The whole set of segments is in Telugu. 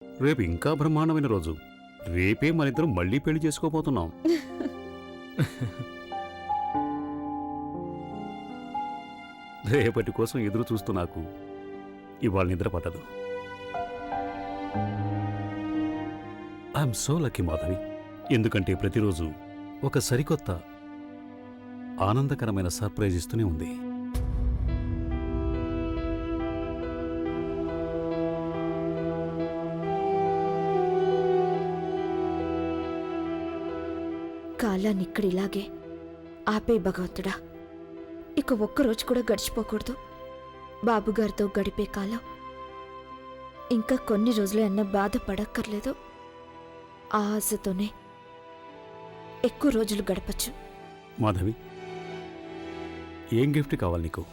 రేపు ఇంకా బ్రహ్మాండమైన రోజు. రేపే మనిద్దరం మళ్ళీ పెళ్లి చేసుకోబోతున్నాం. రేపటి కోసం ఎదురు చూస్తూ నాకు ఇవాళ నిద్ర పట్టదు. I'm so lucky Madhavi. ఎందుకంటే ప్రతిరోజు ఒక సరికొత్త ఆనందకరమైన సర్ప్రైజ్ ఇస్తూనే ఉంది. కాలాన్ని ఇక్కడ ఇలాగే ఆపే భగవంతుడా. ఇక ఒక్కరోజు కూడా గడిచిపోకూడదు. బాబుగారితో గడిపే కాలం ఇంకా కొన్ని రోజులే అన్న బాధపడక్కర్లేదు. ఆ ఆశతోనే ఎక్కువ రోజులు గడపచ్చు. మాధవి, ఏం గిఫ్ట్ కావాలి నీకు?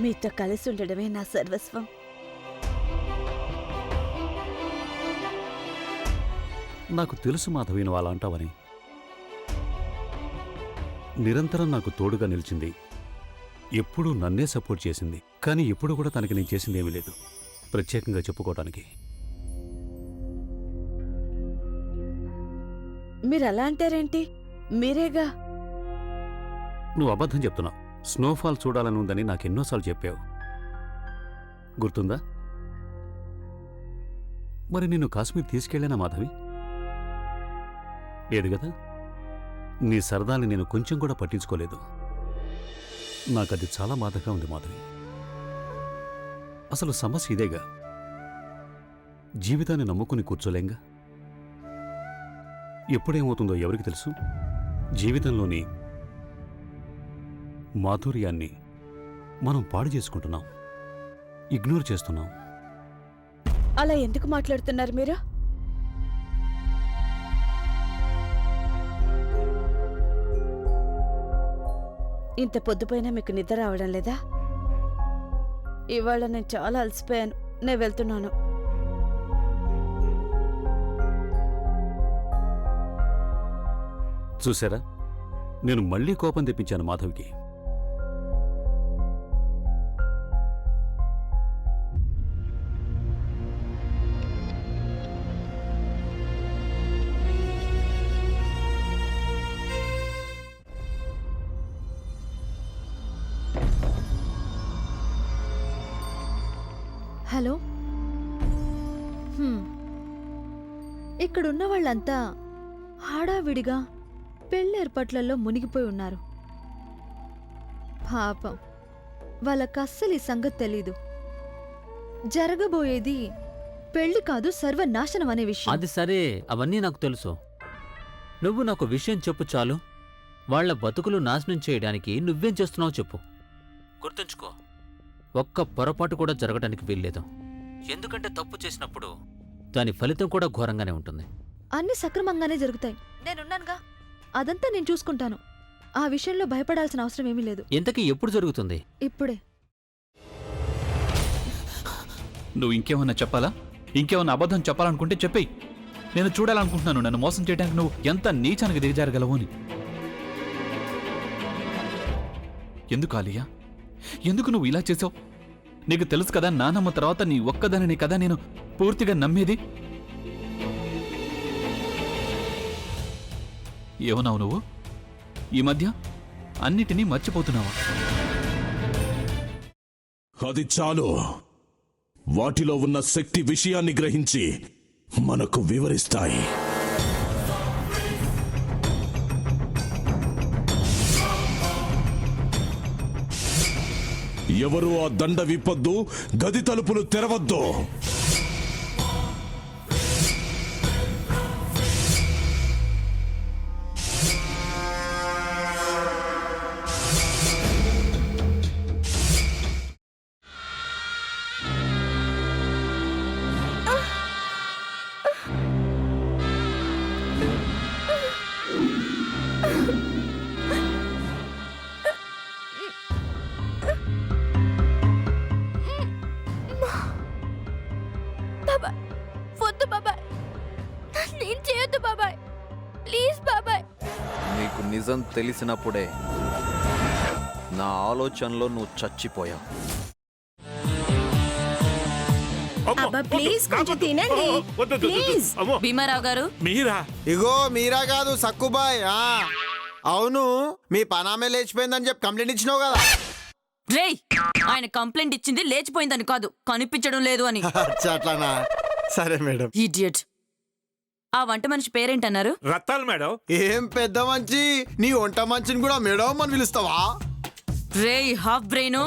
మీతో కలిసి ఉండడమే నా సర్వస్వం. నాకు తెలుసు మాధవి నువ్వు అలా అంటావని. నిరంతరం నాకు తోడుగా నిలిచింది, ఎప్పుడూ నన్నే సపోర్ట్ చేసింది. కానీ ఎప్పుడు కూడా తనకి నేను చేసిందేమీ లేదు ప్రత్యేకంగా చెప్పుకోవటానికి. మీరు అలా అంటారేంటి? మీరేగా. నువ్వు అబద్ధం చెప్తున్నావు. స్నోఫాల్ చూడాలని ఉందని నాకెన్నోసార్లు చెప్పావు, గుర్తుందా? మరి నిన్ను కాశ్మీర్ తీసుకెళ్ళానా మాధవి? లేదు కదా. నీ సరదాని నేను కొంచెం కూడా పట్టించుకోలేదు. నాకది చాలా బాధగా ఉంది మాధవి. అసలు సమస్య ఇదేగా. జీవితాన్ని నమ్ముకుని కూర్చోలేంగా. ఎప్పుడేమవుతుందో ఎవరికి తెలుసు? జీవితంలోని మాధుర్యాన్ని మనం పాడు చేసుకుంటున్నాం, ఇగ్నోర్ చేస్తున్నాం. అలా ఎందుకు మాట్లాడుతున్నారు మీరు? ఇంత పొద్దుపోయినా మీకు నిద్ర రావడం లేదా? ఇవాళ నేను చాలా అలసిపోయాను. నేను వెళ్తున్నాను. చూసారా, నేను మళ్ళీ కోపం తెప్పించాను మాధవికి. హలో. ఇక్కడున్న వాళ్ళంతా హడావిడిగా పెళ్లి ఏర్పాట్లలో మునిగిపోయి ఉన్నారు. పాపం వాళ్ళకస్సలు ఈ సంగతి తెలీదు. జరగబోయేది పెళ్లి కాదు, సర్వనాశనం అనే విషయం. అది సరే, అవన్నీ నాకు తెలుసు. నువ్వు నాకు విషయం చెప్పు చాలు. వాళ్ల బతుకులు నాశనం చేయడానికి నువ్వేం చేస్తున్నావు చెప్పు. గుర్తుంచుకో, ఒక్క పొరపాటు కూడా జరగడానికి వీల్లేదు. ఎందుకంటే తప్పు చేసినప్పుడు దాని ఫలితం కూడా ఘోరంగానే ఉంటుంది. అన్ని సక్రమంగానే జరుగుతాయి. నేనున్నానుగా, అదంతా నేను చూసుకుంటాను. ఆ విషయంలో భయపడాల్సిన అవసరం ఏమీ లేదు. ఇంతకీ ఎప్పుడు జరుగుతుంది? ఇప్పుడే. నువ్వు ఇంకేమన్నా చెప్పాలా? ఇంకేమన్నా అబద్ధం చెప్పాలనుకుంటే చెప్పేయి. నేను చూడాలనుకుంటున్నాను నన్ను మోసం చేయడానికి నువ్వు ఎంత నీచానికి దిగజారగలవు అని. ఎందుకు ఆలియా, ఎందుకు నువ్వు ఇలా చేసావు? నీకు తెలుసు కదా, నానమ్మ తర్వాత నీ ఒక్కదానిని కదా నేను పూర్తిగా నమ్మేది. ఏమన్నావు నువ్వు? ఈ మధ్య అన్నిటినీ మర్చిపోతున్నావా? అది చాలు. వాటిలో ఉన్న శక్తి విషయాన్ని గ్రహించి మనకు వివరిస్తాయి. ఎవరు ఆ దండ విప్పొద్దు, గది తలుపులు తెరవద్దు. వద్దు బాబాయ్, నేను చేయొద్దు బాబాయ్, ప్లీజ్ బాబాయ్. నీకు నిజం తెలిసినప్పుడే నా ఆలోచనలో నువ్వు చచ్చిపోయావు. అబ్బా ప్లీజ్ కొంచెం తినండి ప్లీజ్. భీమారావు గారు మీరా? ఇగో మీరా కాదు సక్కుబాయ్. అవును, మీ పనామే లేచిపోయిందని చెప్పి కంప్లైంట్ ఇచ్చినావు కదా. రేయ్, ఆయన కంప్లైంట్ ఇచ్చింది లేచిపోయిందని కాదు, కనిపించడం లేదు అని. అట్లానా? సరే మేడం. ఇడియట్. ఆ వంట మనిషి పేరేంటన్నారు? రత్తాలు మేడం. ఏం పెద్ద మంచి, నీ వంట మంచిని కూడా మేడం అని పిలుస్తావా? రేయ్ హాఫ్ బ్రెయిన్,